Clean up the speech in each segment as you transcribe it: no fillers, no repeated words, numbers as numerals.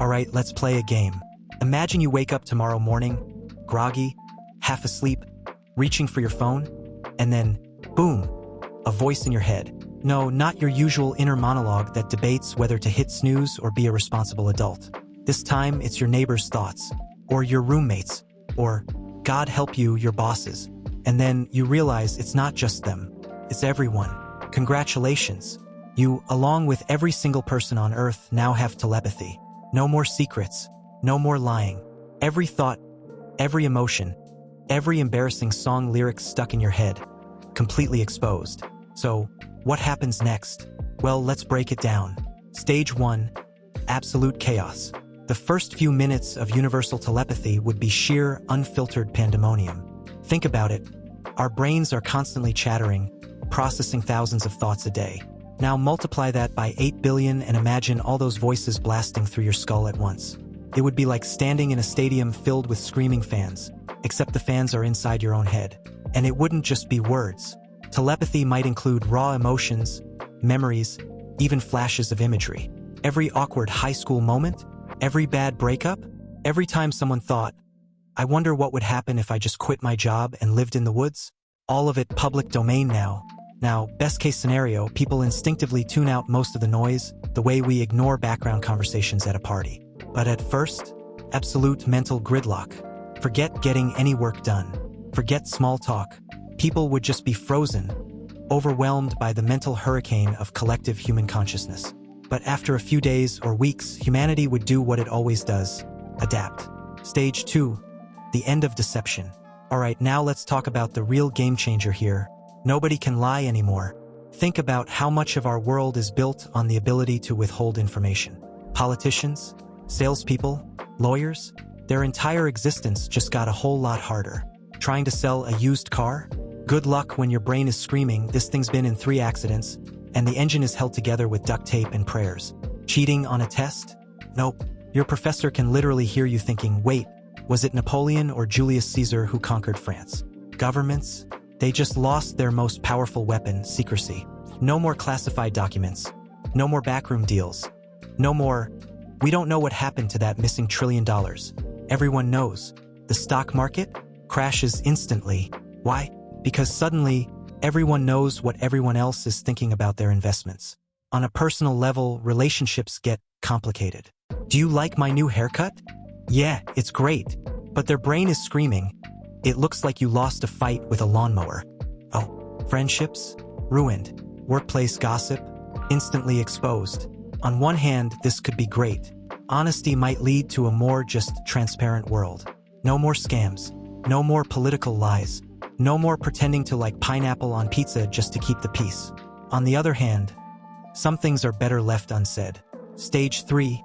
Alright, let's play a game. Imagine you wake up tomorrow morning, groggy, half asleep, reaching for your phone, and then, boom, a voice in your head. No, not your usual inner monologue that debates whether to hit snooze or be a responsible adult. This time, it's your neighbor's thoughts, or your roommates, or, God help you, your bosses. And then you realize it's not just them, it's everyone. Congratulations. You, along with every single person on Earth, now have telepathy. No more secrets, no more lying. Every thought, every emotion, every embarrassing song lyric stuck in your head, completely exposed. So, what happens next? Well, let's break it down. Stage 1, absolute chaos. The first few minutes of universal telepathy would be sheer, unfiltered pandemonium. Think about it. Our brains are constantly chattering, processing thousands of thoughts a day. Now multiply that by 8 billion and imagine all those voices blasting through your skull at once. It would be like standing in a stadium filled with screaming fans, except the fans are inside your own head. And it wouldn't just be words. Telepathy might include raw emotions, memories, even flashes of imagery. Every awkward high school moment, every bad breakup, every time someone thought, I wonder what would happen if I just quit my job and lived in the woods? All of it public domain now. Now, best case scenario, people instinctively tune out most of the noise, the way we ignore background conversations at a party. But at first, absolute mental gridlock. Forget getting any work done. Forget small talk. People would just be frozen, overwhelmed by the mental hurricane of collective human consciousness. But after a few days or weeks, humanity would do what it always does, adapt. Stage 2, the end of deception. Alright, now let's talk about the real game changer here. Nobody can lie anymore. Think about how much of our world is built on the ability to withhold information. Politicians, salespeople, lawyers, their entire existence just got a whole lot harder. Trying to sell a used car? Good luck when your brain is screaming, this thing's been in 3 accidents, and the engine is held together with duct tape and prayers. Cheating on a test? Nope. Your professor can literally hear you thinking, wait, was it Napoleon or Julius Caesar who conquered France? Governments? They just lost their most powerful weapon, secrecy. No more classified documents. No more backroom deals. No more, we don't know what happened to that missing $1 trillion. Everyone knows. The stock market crashes instantly. Why? Because suddenly, everyone knows what everyone else is thinking about their investments. On a personal level, relationships get complicated. Do you like my new haircut? Yeah, it's great. But their brain is screaming, it looks like you lost a fight with a lawnmower. Oh, friendships? Ruined. Workplace gossip? Instantly exposed. On one hand, this could be great. Honesty might lead to a more just transparent world. No more scams. No more political lies. No more pretending to like pineapple on pizza just to keep the peace. On the other hand, some things are better left unsaid. Stage 3.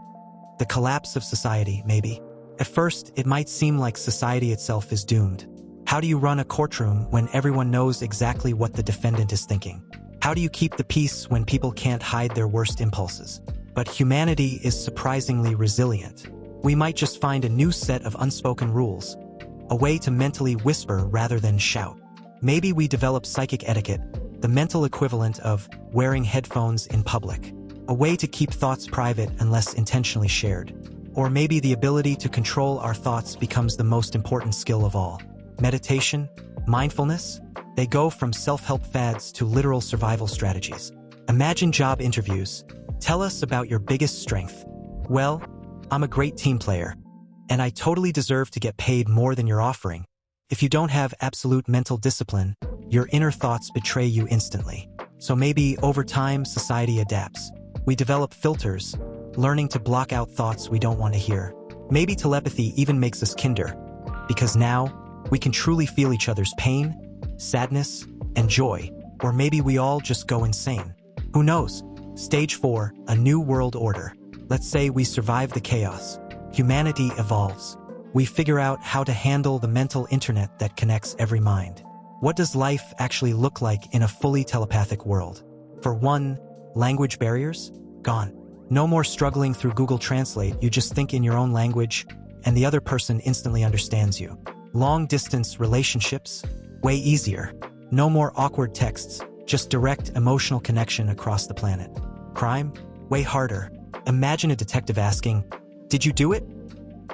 The collapse of society, maybe. At first, it might seem like society itself is doomed. How do you run a courtroom when everyone knows exactly what the defendant is thinking? How do you keep the peace when people can't hide their worst impulses? But humanity is surprisingly resilient. We might just find a new set of unspoken rules, a way to mentally whisper rather than shout. Maybe we develop psychic etiquette, the mental equivalent of wearing headphones in public, a way to keep thoughts private unless intentionally shared. Or maybe the ability to control our thoughts becomes the most important skill of all. Meditation, mindfulness, they go from self-help fads to literal survival strategies. Imagine job interviews. Tell us about your biggest strength. Well, I'm a great team player, and I totally deserve to get paid more than you're offering. If you don't have absolute mental discipline, your inner thoughts betray you instantly. So maybe over time, society adapts. We develop filters, learning to block out thoughts we don't want to hear. Maybe telepathy even makes us kinder, because now we can truly feel each other's pain, sadness, and joy. Or maybe we all just go insane. Who knows? Stage 4, a new world order. Let's say we survive the chaos. Humanity evolves. We figure out how to handle the mental internet that connects every mind. What does life actually look like in a fully telepathic world? For one, language barriers? Gone. No more struggling through Google Translate, you just think in your own language, and the other person instantly understands you. Long-distance relationships? Way easier. No more awkward texts, just direct emotional connection across the planet. Crime? Way harder. Imagine a detective asking, Did you do it?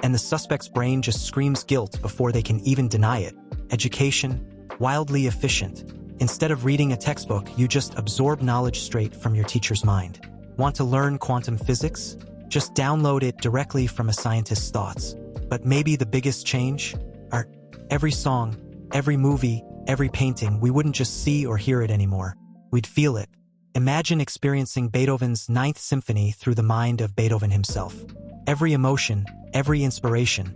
And the suspect's brain just screams guilt before they can even deny it. Education, wildly efficient. Instead of reading a textbook, you just absorb knowledge straight from your teacher's mind. Want to learn quantum physics? Just download it directly from a scientist's thoughts. But maybe the biggest change? Art. Every song, every movie, every painting, we wouldn't just see or hear it anymore. We'd feel it. Imagine experiencing Beethoven's Ninth Symphony through the mind of Beethoven himself. Every emotion, every inspiration,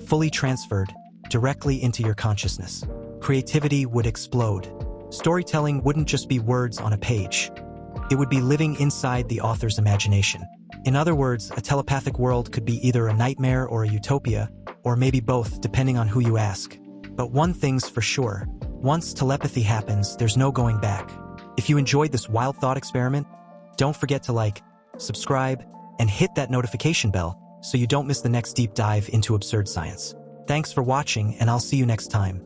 fully transferred directly into your consciousness. Creativity would explode. Storytelling wouldn't just be words on a page. It would be living inside the author's imagination. In other words, a telepathic world could be either a nightmare or a utopia, or maybe both, depending on who you ask. But one thing's for sure, once telepathy happens, there's no going back. If you enjoyed this wild thought experiment, don't forget to like, subscribe, and hit that notification bell so you don't miss the next deep dive into absurd science. Thanks for watching, and I'll see you next time.